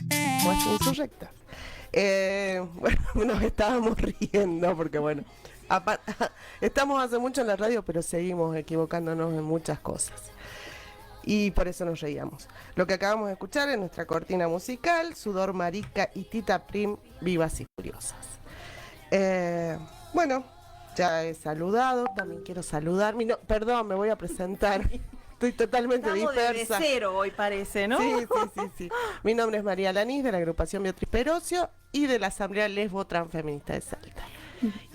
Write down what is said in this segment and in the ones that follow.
Lenguas insurrectas. Bueno, nos estábamos riendo porque bueno, estamos hace mucho en la radio, pero seguimos equivocándonos en muchas cosas. Y por eso nos reíamos. Lo que acabamos de escuchar es nuestra cortina musical, Sudor Marica y Tita Prim, Vivas y Curiosas. Bueno, ya he saludado, también quiero saludar. Perdón, me voy a presentar. Estoy totalmente dispersa. Estamos de cero hoy parece, ¿no? Sí. Mi nombre es María Lanís, de la agrupación Beatriz Perocio y de la Asamblea Lesbo Transfeminista de Salta.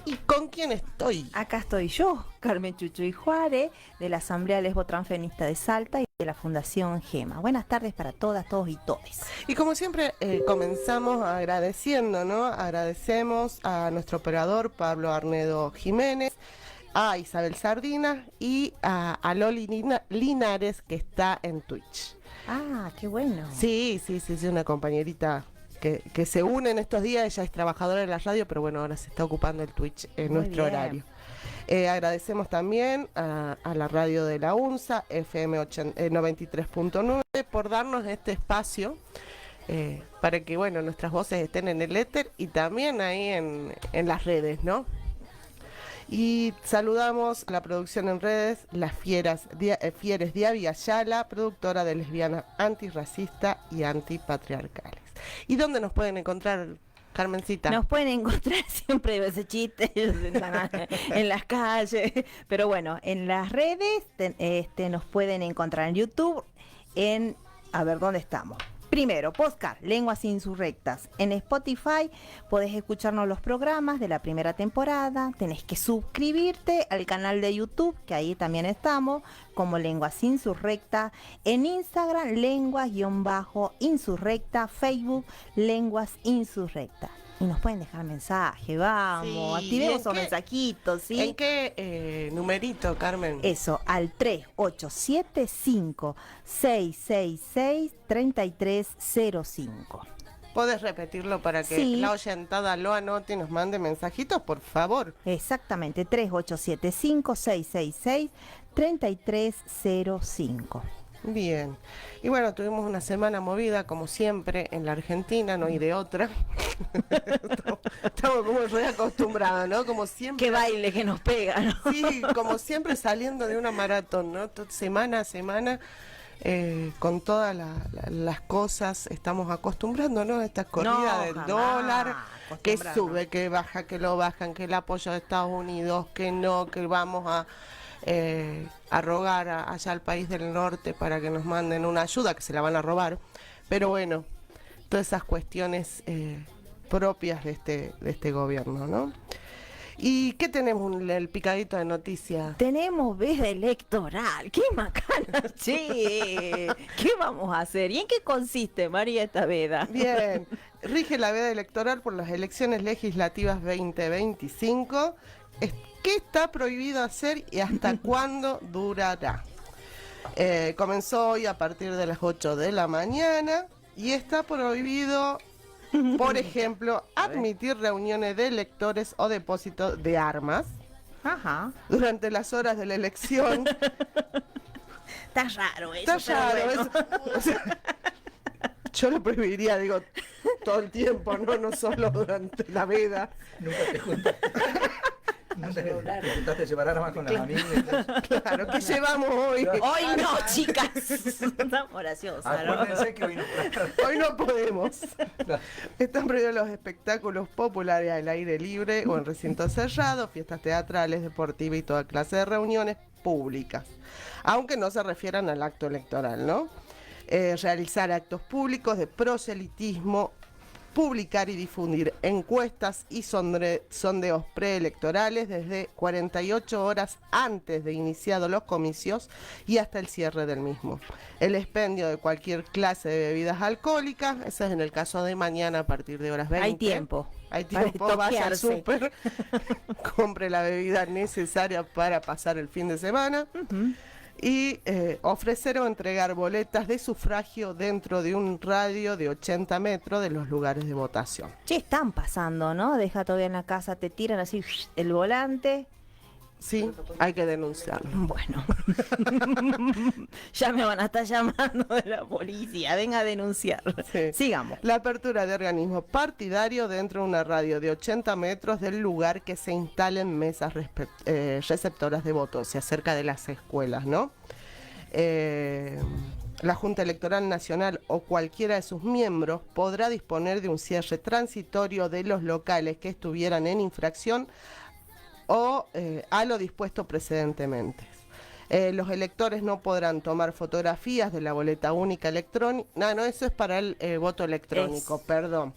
¿Y con quién estoy? Acá estoy yo, Carmen Chuchuy Juárez, de la Asamblea Lesbo Transfeminista de Salta y de la Fundación GEMA. Buenas tardes para todas, todos y todes. Y como siempre, comenzamos agradeciendo, ¿no? Agradecemos a nuestro operador Pablo Arnedo Jiménez, a Isabel Sardina y a Loli Linares, que está en Twitch. Ah, qué bueno. Sí, una compañerita que se une en estos días. Ella es trabajadora de la radio, pero bueno, ahora se está ocupando el Twitch en nuestro horario. Agradecemos también a la radio de la UNSA, FM 93.9, por darnos este espacio para que, bueno, nuestras voces estén en el éter y también ahí en las redes, ¿no? Y saludamos a la producción en redes, las Fieres Diaby Ayala, productora de lesbianas antirracista y antipatriarcales. ¿Y dónde nos pueden encontrar, Carmencita? Nos pueden encontrar siempre ese chiste en las calles, pero bueno, en las redes nos pueden encontrar en YouTube, a ver, ¿dónde estamos? Primero, podcast, Lenguas Insurrectas. En Spotify podés escucharnos los programas de la primera temporada. Tenés que suscribirte al canal de YouTube, que ahí también estamos, como Lenguas Insurrectas. En Instagram, Lenguas-Insurrecta. Facebook, Lenguas Insurrectas. Y nos pueden dejar mensaje, vamos, Sí, activemos esos mensajitos, ¿sí? ¿En qué numerito, Carmen? Eso, al 3875-666-3305. ¿Podés repetirlo para que Sí. la oyentada lo anote y nos mande mensajitos, por favor? Exactamente, 3875-666-3305. Bien. Y bueno, tuvimos una semana movida, como siempre, en la Argentina, no hay de otra. Estamos como reacostumbrados, ¿no? Como siempre. Qué baile que nos pega, ¿no? Sí, como siempre saliendo de una maratón, ¿no? Semana a semana, con todas las cosas, estamos acostumbrando, ¿no? Esta corrida del dólar, que sube, que baja, que lo bajan, que el apoyo de Estados Unidos, que no, que vamos a rogar allá al país del norte para que nos manden una ayuda, que se la van a robar. Pero bueno, todas esas cuestiones propias de este gobierno, ¿no? ¿Y qué tenemos? El picadito de noticias. Tenemos veda electoral, qué macana, che. ¿Qué vamos a hacer? ¿Y en qué consiste, María, esta veda? Bien, rige la veda electoral por las elecciones legislativas 2025. ¿Qué está prohibido hacer y hasta cuándo durará? Comenzó hoy a partir de las 8 de la mañana y está prohibido, por ejemplo, admitir reuniones de electores o depósitos de armas. Ajá. Durante las horas de la elección. Está raro eso. Está raro bueno. eso. O sea, yo lo prohibiría, digo, todo el tiempo, no solo durante la veda. Nunca te juntaste. No te juntaste a llevar armas con las amigas. Claro, ¿qué llevamos hoy? Hoy no, chicas. Estamos graciosas, ¿no? Acuérdense que hoy no. Hoy no podemos. Claro. Están prohibidos los espectáculos populares al aire libre o en recintos cerrados, fiestas teatrales, deportivas y toda clase de reuniones públicas, aunque no se refieran al acto electoral, ¿no? Realizar actos públicos de proselitismo, publicar y difundir encuestas y sondeos preelectorales desde 48 horas antes de iniciados los comicios y hasta el cierre del mismo. El expendio de cualquier clase de bebidas alcohólicas, eso es en el caso de mañana a partir de horas 20. Hay tiempo. Vaya al estoquearse. súper, compre la bebida necesaria para pasar el fin de semana. Y ofrecer o entregar boletas de sufragio dentro de un radio de 80 metros de los lugares de votación. Che, están pasando, ¿no? Deja todavía en la casa, te tiran así el volante Sí, hay que denunciarlo. Bueno, ya me van a estar llamando de la policía, venga a denunciar. Sí. Sigamos. La apertura de organismo partidario dentro de una radio de 80 metros del lugar que se instalen mesas receptoras de votos, o sea, cerca de las escuelas, ¿no? La Junta Electoral Nacional o cualquiera de sus miembros podrá disponer de un cierre transitorio de los locales que estuvieran en infracción o a lo dispuesto precedentemente. Los electores no podrán tomar fotografías de la boleta única electrónica. No, eso es para el voto electrónico, perdón.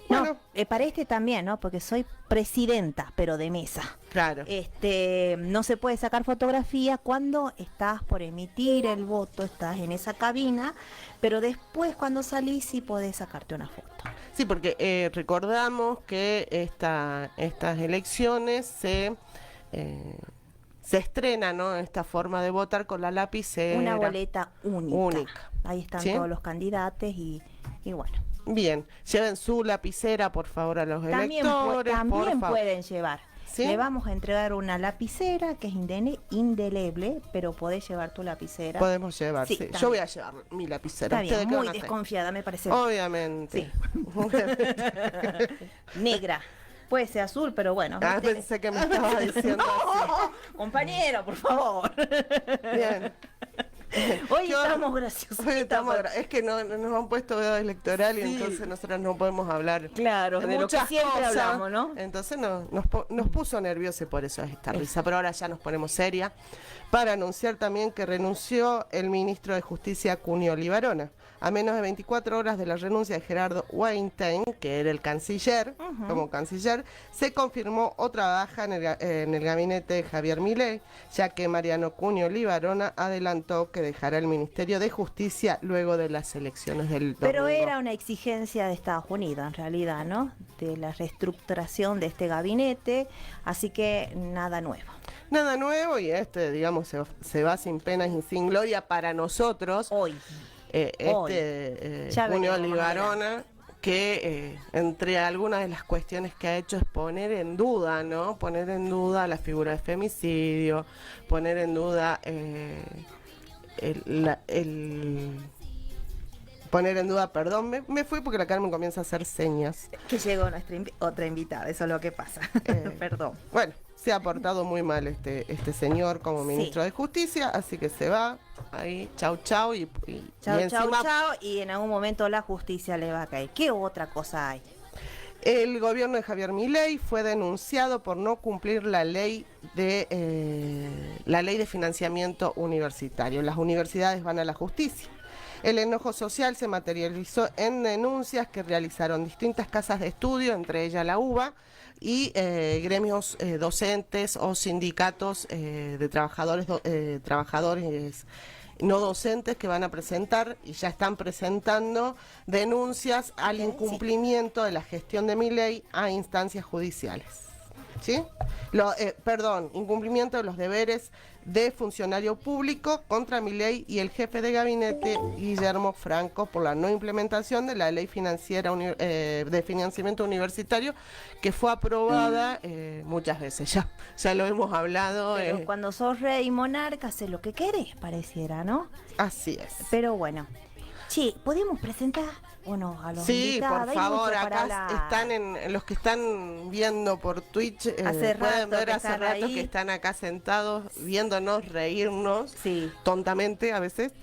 No, Bueno, para este también, ¿no? Porque soy presidenta, pero de mesa. claro. No se puede sacar fotografía cuando estás por emitir el voto, estás en esa cabina, pero después cuando salís sí podés sacarte una foto. Sí, porque recordamos que estas elecciones se estrena, ¿no? Esta forma de votar con la lapicera. Una boleta única. Ahí están ¿Sí? todos los candidatos y bueno. Bien, lleven su lapicera, por favor, a los También, electores. también por favor. pueden llevar. ¿Sí? Le vamos a entregar una lapicera que es indeleble, pero podés llevar tu lapicera. Podemos llevar, Sí, sí. también. Yo voy a llevar mi lapicera. Está bien, ¿Ustedes qué muy van a hacer? desconfiada, me parece. Obviamente. Negra. Puede ser azul, pero bueno. Ah, ¿viste? pensé que me estaba diciendo No, compañero, por favor. así. Bien. Hoy Yo- estamos graciosos. Hoy es que no nos han puesto veda electoral y entonces nosotros no podemos hablar Claro, de lo que muchas siempre cosas. hablamos, ¿no? Entonces nos puso nerviosos y por eso es esta risa. Pero ahora ya nos ponemos seria para anunciar también que renunció el ministro de Justicia Cunio Libarona. A menos de 24 horas de la renuncia de Gerardo Weinstein, que era el canciller, como canciller, se confirmó otra baja en el gabinete de Javier Milei, ya que Mariano Cunio Libarona adelantó que dejará el Ministerio de Justicia luego de las elecciones del domingo. Pero era una exigencia de Estados Unidos, en realidad, ¿no? De la reestructuración de este gabinete, así que nada nuevo. Nada nuevo y digamos, se va sin penas y sin gloria para nosotros. Hoy. Ya Cunio veremos más Libarona, que entre algunas de las cuestiones que ha hecho es poner en duda, ¿no? Poner en duda la figura de femicidio, poner en duda poner en duda, perdón, me fui porque la Carmen comienza a hacer señas. Que llegó nuestra otra invitada, eso es lo que pasa. Perdón. Bueno, se ha portado muy mal este señor como ministro de Justicia, así que se va ahí, chau chau y Chao, chao, encima chao, y en algún momento la justicia le va a caer. ¿Qué otra cosa hay? el gobierno de Javier Milei fue denunciado por no cumplir la ley de financiamiento universitario. Las universidades van a la justicia. El enojo social se materializó en denuncias que realizaron distintas casas de estudio, entre ellas la UBA, y gremios docentes o sindicatos de trabajadores no docentes que van a presentar y ya están presentando denuncias al incumplimiento de la gestión de Milei a instancias judiciales. ¿Sí? Incumplimiento de los deberes de funcionario público contra Milei y el jefe de gabinete Guillermo Franco por la no implementación de la ley financiera de financiamiento universitario que fue aprobada muchas veces ya lo hemos hablado. Pero cuando sos rey y monarca, haces lo que querés, pareciera, ¿no? Así es. Pero bueno. Che, ¿podemos presentar o no a los Sí, invitados? por Hay favor, mucho para acá hablar. están los que están viendo por Twitch, Hace pueden rato ver que hace están rato ahí. que están acá sentados viéndonos, reírnos, Sí. tontamente a veces.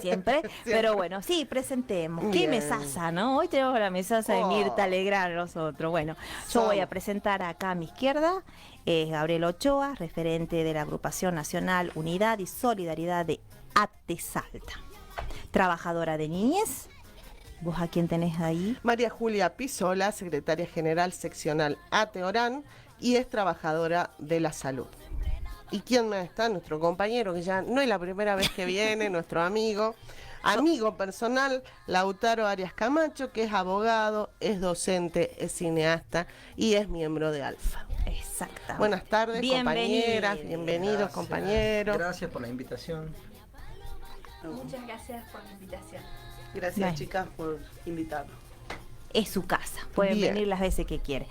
Siempre. Pero bueno, sí, presentemos. Qué Bien. mesaza, ¿no? Hoy tenemos la mesaza de Oh. Mirta Legrand nosotros. Bueno, yo Somos. voy a presentar acá a mi izquierda, es Gabriel Ochoa, referente de la Agrupación Nacional Unidad y Solidaridad de ATE Salta. Trabajadora de niñez. ¿Vos a quién tenés ahí? María Julia Pisola, secretaria general seccional ATE Orán y es trabajadora de la salud. ¿Y quién más está? Nuestro compañero, que ya no es la primera vez que viene, nuestro amigo personal, Lautaro Arias Camacho, que es abogado, es docente, es cineasta y es miembro de ALFA. Exactamente. Buenas tardes, compañeras, bienvenidos, Gracias. compañeros. Gracias por la invitación. Muchas gracias por la invitación. Gracias, Bueno. chicas, por invitarnos. Es su casa, pueden Bien. venir las veces que quieren.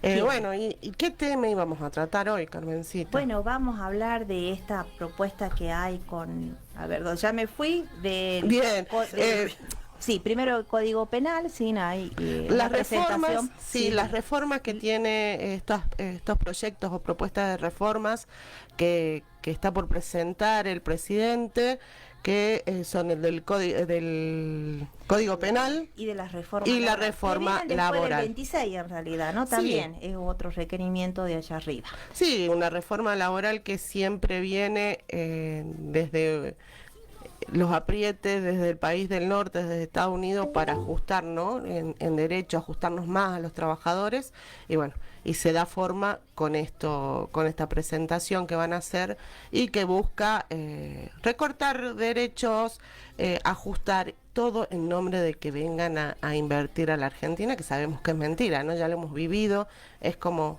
Bien. Bueno, ¿y qué tema íbamos a tratar hoy, Carmencita? Bueno, vamos a hablar de esta propuesta que hay con, a ver, ya me fui del... Bien, sí, primero el Código Penal, sí, hay las una reformas, presentación. sí, las reformas que tiene estos proyectos o propuestas de reformas que está por presentar el presidente, que son el del Código Penal Y de las reformas. y la laborales, reforma que vienen después laboral. del 26 en realidad, ¿no? Sí. También es otro requerimiento de allá arriba. Sí, una reforma laboral que siempre viene desde los aprietes, desde el país del norte, desde Estados Unidos, para ajustar, ¿no? En derecho, ajustarnos más a los trabajadores. Y bueno, y se da forma con esto, con esta presentación que van a hacer y que busca recortar derechos, ajustar todo en nombre de que vengan a invertir a la Argentina, que sabemos que es mentira, ¿no? Ya lo hemos vivido, es como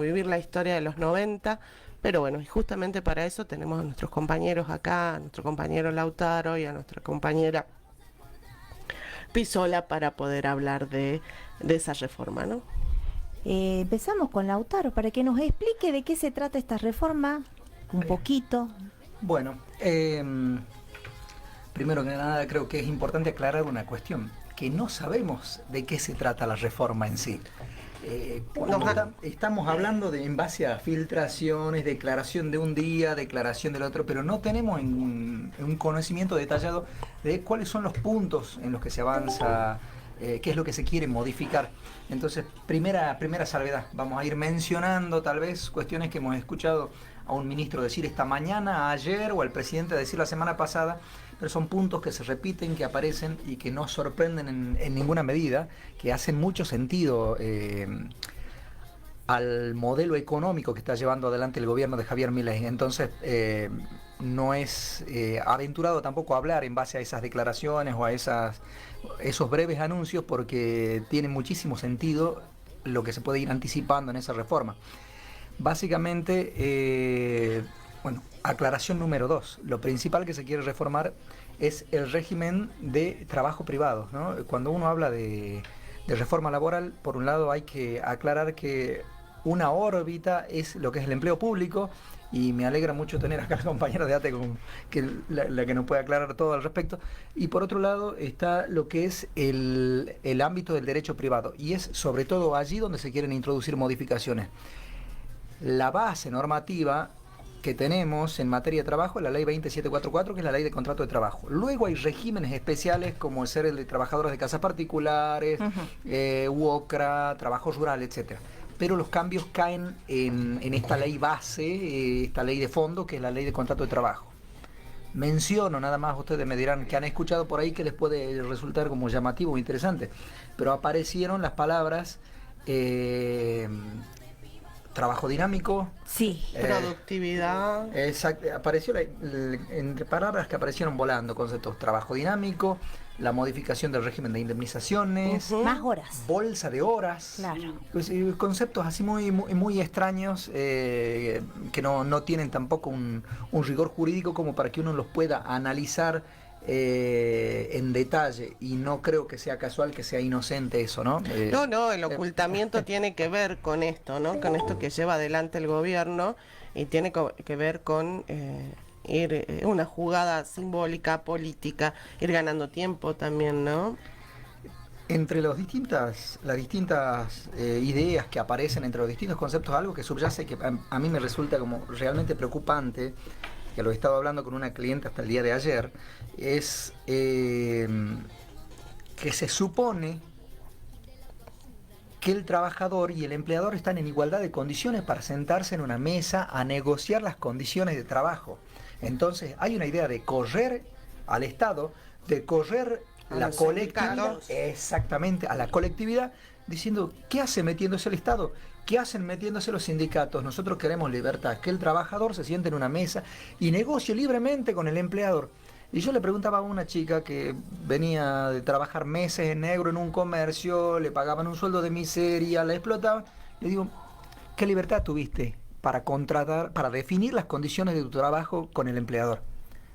vivir la historia de los 90. Pero bueno, y justamente para eso tenemos a nuestros compañeros acá, a nuestro compañero Lautaro y a nuestra compañera Pisola para poder hablar de esa reforma, ¿no? Empezamos con Lautaro para que nos explique de qué se trata esta reforma, un poquito. Bueno, primero que nada creo que es importante aclarar una cuestión, que no sabemos de qué se trata la reforma en sí. Estamos hablando en base a filtraciones, declaración de un día, declaración del otro, pero no tenemos un conocimiento detallado de cuáles son los puntos en los que se avanza, qué es lo que se quiere modificar. Entonces, primera salvedad, vamos a ir mencionando tal vez cuestiones que hemos escuchado a un ministro decir esta mañana, ayer, o al presidente decir la semana pasada, pero son puntos que se repiten, que aparecen y que no sorprenden en ninguna medida, que hacen mucho sentido al modelo económico que está llevando adelante el gobierno de Javier Milei. Entonces, no es aventurado tampoco hablar en base a esas declaraciones o a esos breves anuncios, porque tiene muchísimo sentido lo que se puede ir anticipando en esa reforma. Básicamente, bueno, aclaración número 2. Lo principal que se quiere reformar es el régimen de trabajo privado, ¿no? Cuando uno habla de reforma laboral, por un lado hay que aclarar que una órbita es lo que es el empleo público, y me alegra mucho tener acá a la compañera de ATE la que nos puede aclarar todo al respecto. Y por otro lado está lo que es el ámbito del derecho privado, y es sobre todo allí donde se quieren introducir modificaciones. La base normativa que tenemos en materia de trabajo es la ley 20744, que es la ley de contrato de trabajo. Luego hay regímenes especiales como ser el de trabajadores de casas particulares, UOCRA, trabajo rural, etcétera. Pero los cambios caen en esta ley base, esta ley de fondo, que es la ley de contrato de trabajo. Menciono nada más, ustedes me dirán que han escuchado por ahí que les puede resultar como llamativo o interesante, pero aparecieron las palabras trabajo dinámico. Sí. Productividad. Exacto, apareció entre palabras que aparecieron volando, conceptos: trabajo dinámico, la modificación del régimen de indemnizaciones, Más horas. bolsa de horas. Claro. Pues, conceptos así muy extraños, que no tienen tampoco un rigor jurídico como para que uno los pueda analizar en detalle, y no creo que sea casual, que sea inocente eso, ¿no? No, el ocultamiento tiene que ver con esto, ¿no? Con esto que lleva adelante el gobierno, y tiene que ver con una jugada simbólica, política, ir ganando tiempo también, ¿no? Entre las distintas ideas que aparecen, entre los distintos conceptos, algo que subyace, que a mí me resulta como realmente preocupante, que lo he estado hablando con una cliente hasta el día de ayer, es que se supone que el trabajador y el empleador están en igualdad de condiciones para sentarse en una mesa a negociar las condiciones de trabajo. Entonces hay una idea de correr al Estado, de correr A la los colectividad, sindicatos. exactamente, a la colectividad, diciendo: ¿qué hace metiéndose el Estado? ¿Qué hacen metiéndose los sindicatos? Nosotros queremos libertad, que el trabajador se siente en una mesa y negocie libremente con el empleador. Y yo le preguntaba a una chica que venía de trabajar meses en negro en un comercio, le pagaban un sueldo de miseria, la explotaban. Le digo: ¿qué libertad tuviste para contratar, para definir las condiciones de tu trabajo con el empleador?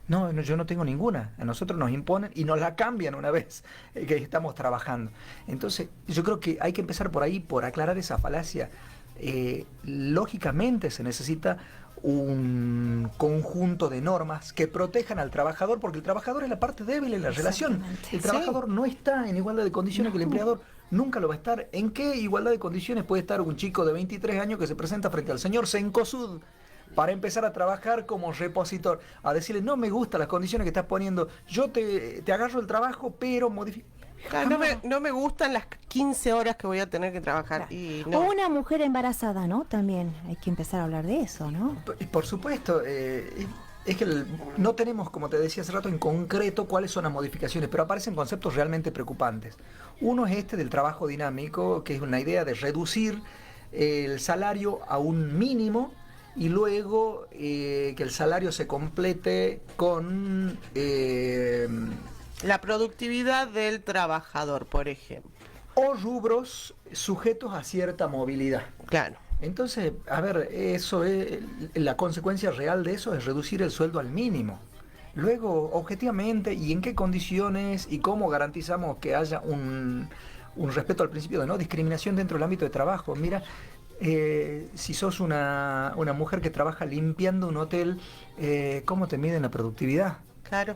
No, no, yo no tengo ninguna. A nosotros nos imponen y nos la cambian una vez que estamos trabajando. Entonces, yo creo que hay que empezar por ahí, por aclarar esa falacia. Lógicamente se necesita un conjunto de normas que protejan al trabajador, porque el trabajador es la parte débil en la relación. El trabajador no está en igualdad de condiciones que el empleador, nunca lo va a estar. ¿En qué igualdad de condiciones puede estar un chico de 23 años que se presenta frente al señor Cencosud para empezar a trabajar como repositor? A decirle, no me gustan las condiciones que estás poniendo, yo te agarro el trabajo, pero modifico. No me gustan las 15 horas que voy a tener que trabajar. Y no. O una mujer embarazada, ¿no? También hay que empezar a hablar de eso, ¿no? Por supuesto, es que no tenemos, como te decía hace rato, en concreto cuáles son las modificaciones, pero aparecen conceptos realmente preocupantes. Uno es este del trabajo dinámico, que es una idea de reducir el salario a un mínimo y luego que el salario se complete con... la productividad del trabajador, por ejemplo. o rubros sujetos a cierta movilidad. Claro. Entonces, a ver, eso es, la consecuencia real de eso es reducir el sueldo al mínimo. Luego, objetivamente, y en qué condiciones y cómo garantizamos que haya un respeto al principio de no discriminación dentro del ámbito de trabajo. Mira, si sos una mujer que trabaja limpiando un hotel, ¿cómo te miden la productividad? Claro.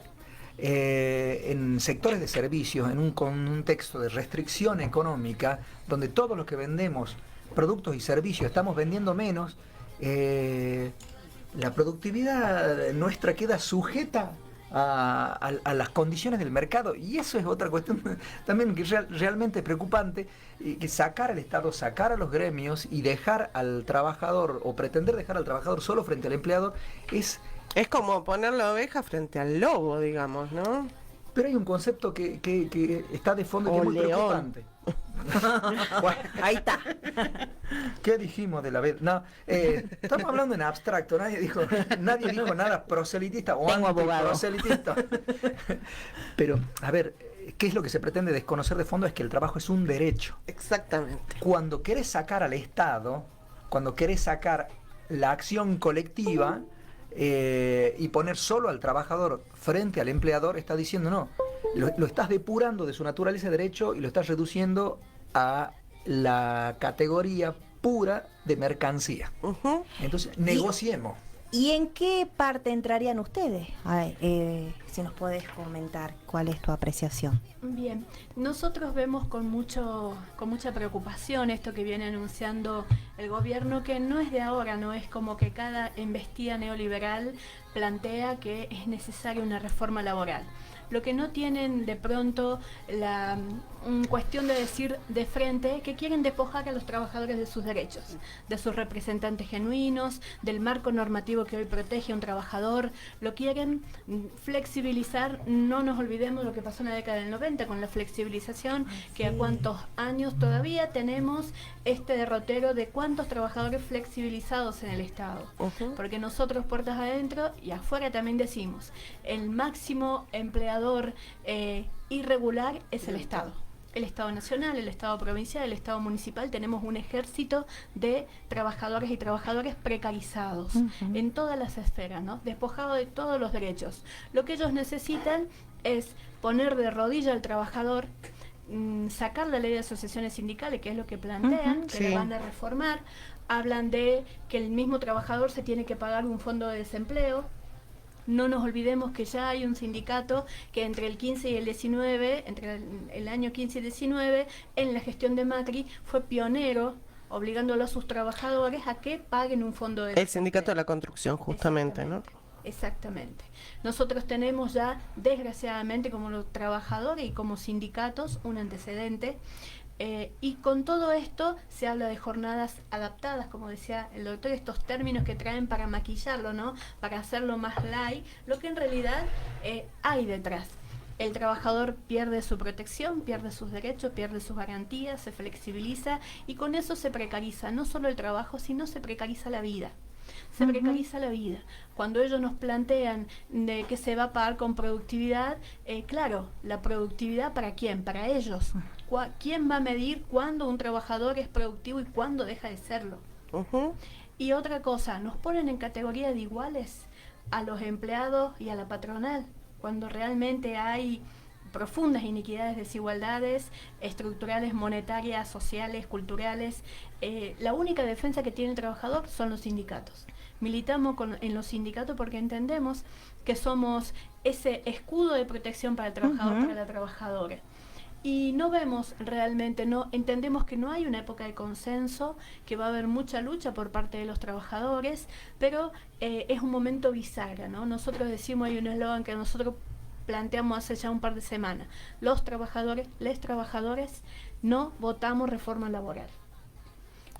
En sectores de servicios, en un contexto de restricción económica, donde todos los que vendemos productos y servicios estamos vendiendo menos, la productividad nuestra queda sujeta a las condiciones del mercado, y eso es otra cuestión también que realmente preocupante, que sacar al Estado, sacar a los gremios y dejar al trabajador o pretender dejar al trabajador solo frente al empleador es como poner la oveja frente al lobo, digamos, ¿no? Pero hay un concepto que está de fondo y que es muy preocupante. Bueno, ahí está. ¿Qué dijimos de la vez? No, estamos hablando en abstracto, nadie dijo nada proselitista o antiproselitista. Pero, a ver, ¿qué es lo que se pretende desconocer de fondo? Es que el trabajo es un derecho. Exactamente. Cuando querés sacar al Estado, cuando querés sacar la acción colectiva, y poner solo al trabajador frente al empleador, está diciendo no, lo estás depurando de su naturaleza de derecho y lo estás reduciendo a la categoría pura de mercancía. Entonces, negociemos. ¿Y en qué parte entrarían ustedes? A ver, si nos podés comentar cuál es tu apreciación. Bien, nosotros vemos con mucha preocupación esto que viene anunciando el gobierno, que no es de ahora, no es como que cada embestida neoliberal plantea que es necesaria una reforma laboral. Lo que no tienen de pronto la cuestión de decir de frente que quieren despojar a los trabajadores de sus derechos, de sus representantes genuinos, del marco normativo que hoy protege a un trabajador. Lo quieren flexibilizar. No nos olvidemos lo que pasó en la década del 90 con la flexibilización, que a cuántos años todavía tenemos este derrotero de cuántos trabajadores flexibilizados en el Estado. Porque nosotros, puertas adentro y afuera, también decimos, el máximo empleador irregular es el Estado. El Estado nacional, el Estado provincial, el Estado municipal. Tenemos un ejército de trabajadores y trabajadoras precarizados en todas las esferas, ¿no? Despojados de todos los derechos. Lo que ellos necesitan es poner de rodilla al trabajador, sacar la ley de asociaciones sindicales, que es lo que plantean, que la van a reformar. Hablan de que el mismo trabajador se tiene que pagar un fondo de desempleo. No nos olvidemos que ya hay un sindicato que entre el 15 y el 19, entre el año 15 y 19, en la gestión de Macri, fue pionero, obligándolo a sus trabajadores a que paguen un fondo de desempleo. El sindicato de la construcción, justamente, ¿no? Exactamente. Nosotros tenemos ya, desgraciadamente, como los trabajadores y como sindicatos, un antecedente. Y con todo esto se habla de jornadas adaptadas, como decía el doctor, estos términos que traen para maquillarlo, ¿no? Para hacerlo más light, lo que en realidad hay detrás. El trabajador pierde su protección, pierde sus derechos, pierde sus garantías, se flexibiliza y con eso se precariza no solo el trabajo, sino se precariza la vida. Se precariza la vida. Cuando ellos nos plantean de que se va a pagar con productividad, claro, la productividad ¿para quién? Para ellos. ¿Quién va a medir cuándo un trabajador es productivo y cuándo deja de serlo? Y otra cosa, nos ponen en categoría de iguales a los empleados y a la patronal, cuando realmente hay profundas iniquidades, desigualdades estructurales, monetarias, sociales, culturales. La única defensa que tiene el trabajador son los sindicatos. Militamos en los sindicatos porque entendemos que somos ese escudo de protección para el trabajador, para la trabajadora. Y no vemos realmente, no entendemos que no hay una época de consenso, que va a haber mucha lucha por parte de los trabajadores, pero es un momento bisagra, ¿no? Nosotros decimos, hay un eslogan que nosotros planteamos hace ya un par de semanas: los trabajadores, les trabajadores, no votamos reforma laboral.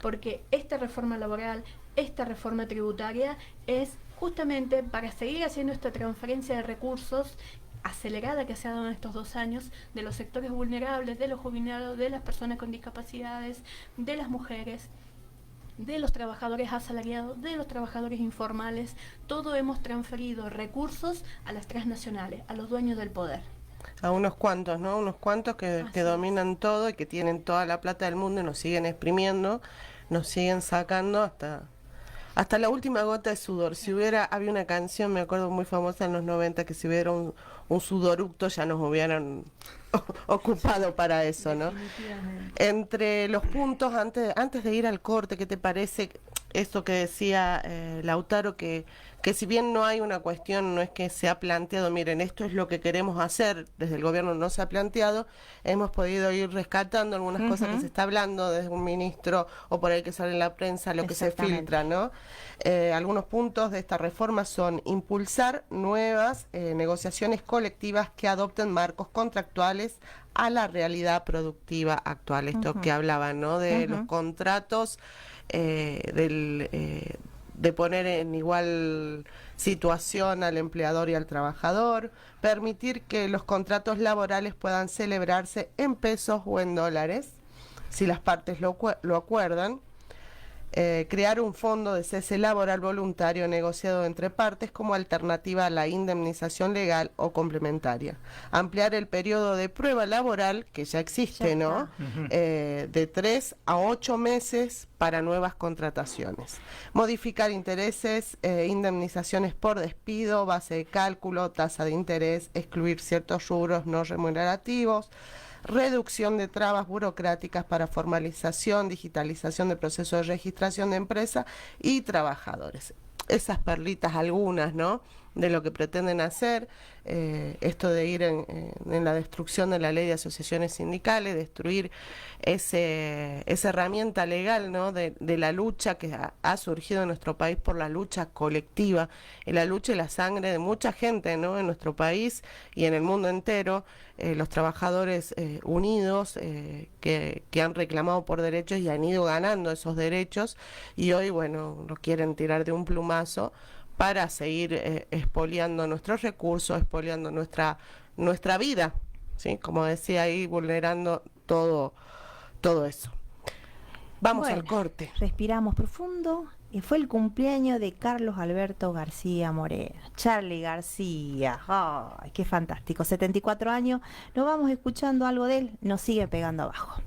Porque esta reforma laboral, esta reforma tributaria es justamente para seguir haciendo esta transferencia de recursos acelerada que se ha dado en estos 2 años de los sectores vulnerables, de los jubilados, de las personas con discapacidades, de las mujeres, de los trabajadores asalariados, de los trabajadores informales. Todo hemos transferido recursos a las transnacionales, a los dueños del poder. A unos cuantos, ¿no? Unos cuantos que dominan todo y que tienen toda la plata del mundo y nos siguen exprimiendo, nos siguen sacando hasta la última gota de sudor. Si había una canción, me acuerdo, muy famosa en los 90, que si hubiera un sudoructo ya nos hubieran ocupado para eso, ¿no? Entre los puntos, antes de ir al corte, ¿qué te parece esto que decía Lautaro, que si bien no hay una cuestión, no es que se ha planteado, miren, esto es lo que queremos hacer, desde el gobierno no se ha planteado, hemos podido ir rescatando algunas cosas que se está hablando desde un ministro o por ahí que sale en la prensa, lo que se filtra, ¿no? Algunos puntos de esta reforma son impulsar nuevas negociaciones colectivas que adopten marcos contractuales a la realidad productiva actual. Esto que hablaban, ¿no? De los contratos, de poner en igual situación al empleador y al trabajador, permitir que los contratos laborales puedan celebrarse en pesos o en dólares, si las partes lo acuerdan, crear un fondo de cese laboral voluntario negociado entre partes como alternativa a la indemnización legal o complementaria, ampliar el periodo de prueba laboral, que ya existe, ¿no? De 3 a 8 meses para nuevas contrataciones, modificar intereses, indemnizaciones por despido, base de cálculo, tasa de interés, excluir ciertos rubros no remunerativos, reducción de trabas burocráticas para formalización, digitalización de procesos de registración de empresa y trabajadores. Esas perlitas algunas, ¿no?, de lo que pretenden hacer, esto de ir en la destrucción de la ley de asociaciones sindicales, destruir esa herramienta legal, ¿no?, de la lucha que ha surgido en nuestro país por la lucha colectiva, y la lucha y la sangre de mucha gente, ¿no?, en nuestro país y en el mundo entero, los trabajadores unidos que han reclamado por derechos y han ido ganando esos derechos, y hoy, bueno, los quieren tirar de un plumazo para seguir expoliando nuestros recursos, expoliando nuestra vida, ¿sí? Como decía ahí, vulnerando todo eso. Vamos al corte. Respiramos profundo. Y fue el cumpleaños de Carlos Alberto García Moreno, Charly García. ¡Ay, qué fantástico! 74 años. Nos vamos escuchando algo de él. Nos sigue pegando abajo.